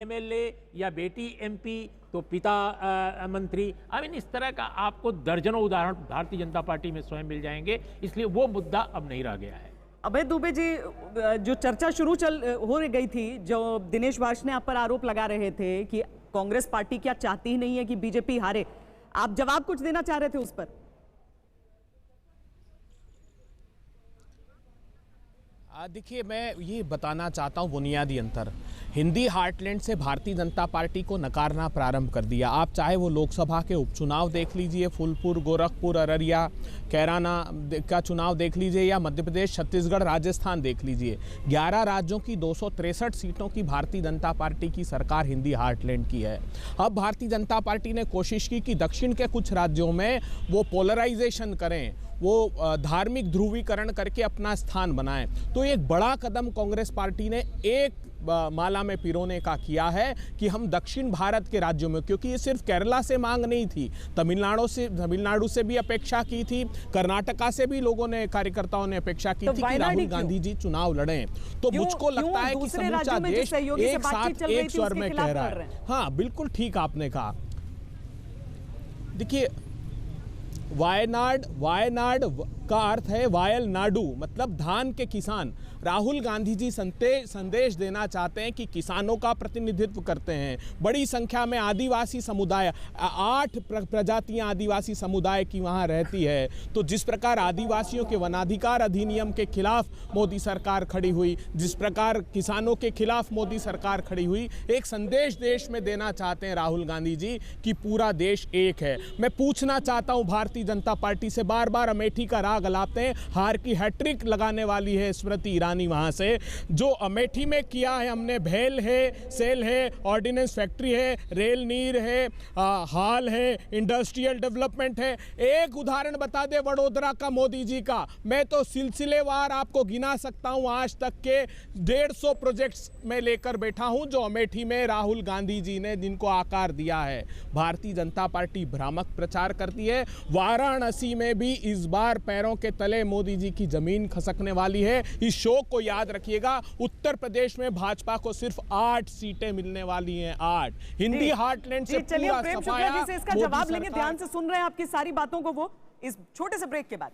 MLA या बेटी MP तो पिता मंत्री। आई मीन इस तरह का आपको दर्जनों उदाहरण भारतीय जनता पार्टी में स्वयं मिल जाएंगे। इसलिए वो मुद्दा अब नहीं रह गया है। अभय दुबे जी, जो चर्चा शुरू हो गई थी, जो दिनेश वार्ष्णेय आप पर आरोप लगा रहे थे कि कांग्रेस पार्टी क्या चाहती ही नहीं है कि बीजेपी हारे, आप जवाब कुछ देना चाह रहे थे उस पर? देखिए, मैं ये बताना चाहता हूँ बुनियादी अंतर। हिंदी हार्टलैंड से भारतीय जनता पार्टी को नकारना प्रारंभ कर दिया। आप चाहे वो लोकसभा के उपचुनाव देख लीजिए, फूलपुर, गोरखपुर, अररिया, कैराना का चुनाव देख लीजिए, या मध्य प्रदेश, छत्तीसगढ़, राजस्थान देख लीजिए। 11 राज्यों की 263 सीटों की भारतीय जनता पार्टी की सरकार हिंदी हार्टलैंड की है। अब भारतीय जनता पार्टी ने कोशिश की कि दक्षिण के कुछ राज्यों में वो पोलराइजेशन करें, वो धार्मिक ध्रुवीकरण करके अपना स्थान बनाएं। तो एक बड़ा कदम कांग्रेस पार्टी ने एक माला में पिरोने का किया है कि हम दक्षिण भारत के राज्यों में, क्योंकि ये सिर्फ केरला से मांग नहीं थी, तमिलनाडु से भी अपेक्षा की थी, कर्नाटका से भी लोगों ने, कार्यकर्ताओं ने अपेक्षा की थी कि राहुल गांधी जी चुनाव लड़ें। तो मुझको लगता है कि समूचा देश एक साथ एक स्वर में कह रहा है। हाँ, बिल्कुल ठीक आपने कहा। देखिए, वायनाड का अर्थ है वायल नाडु, मतलब धान के किसान। राहुल गांधी जी संदेश देना चाहते हैं कि किसानों का प्रतिनिधित्व करते हैं। बड़ी संख्या में आदिवासी समुदाय, 8 प्रजातियां आदिवासी समुदाय की वहां रहती है। तो जिस प्रकार आदिवासियों के वनाधिकार अधिनियम के खिलाफ मोदी सरकार खड़ी हुई, जिस प्रकार किसानों के खिलाफ मोदी सरकार खड़ी हुई, एक संदेश देश में देना चाहते हैं राहुल गांधी जी कि पूरा देश एक है। मैं पूछना चाहता हूं भारतीय जनता पार्टी से, बार बार अमेठी का राग अलापते हैं, हार की हैट्रिक लगाने वाली है स्मृति ईरानी वहां से। जो अमेठी में किया है हमने, भेल है, सेल है, ऑर्डिनेंस फैक्ट्री है, रेल नीर है, हाल है, इंडस्ट्रियल डेवलपमेंट है। एक उदाहरण बता दे वडोदरा का मोदी जी का, मैं तो सिलसिलेवार आपको गिना सकता हूं। आज तक के 150 प्रोजेक्ट्स में लेकर बैठा हूं जो अमेठी में राहुल गांधी जी ने जिनको आकार दिया है। भारतीय जनता पार्टी भ्रामक प्रचार करती है। वाराणसी में भी इस बार पैरों के तले मोदी जी की जमीन खसकने वाली है। इस शो को याद रखिएगा। उत्तर प्रदेश में भाजपा को सिर्फ 8 सीटें मिलने वाली हैं, 8। हिंदी हार्टलैंड से पूरा सफाया। इसका जवाब लेंगे, ध्यान से सुन रहे हैं आपकी सारी बातों को वो, इस छोटे से ब्रेक के बाद।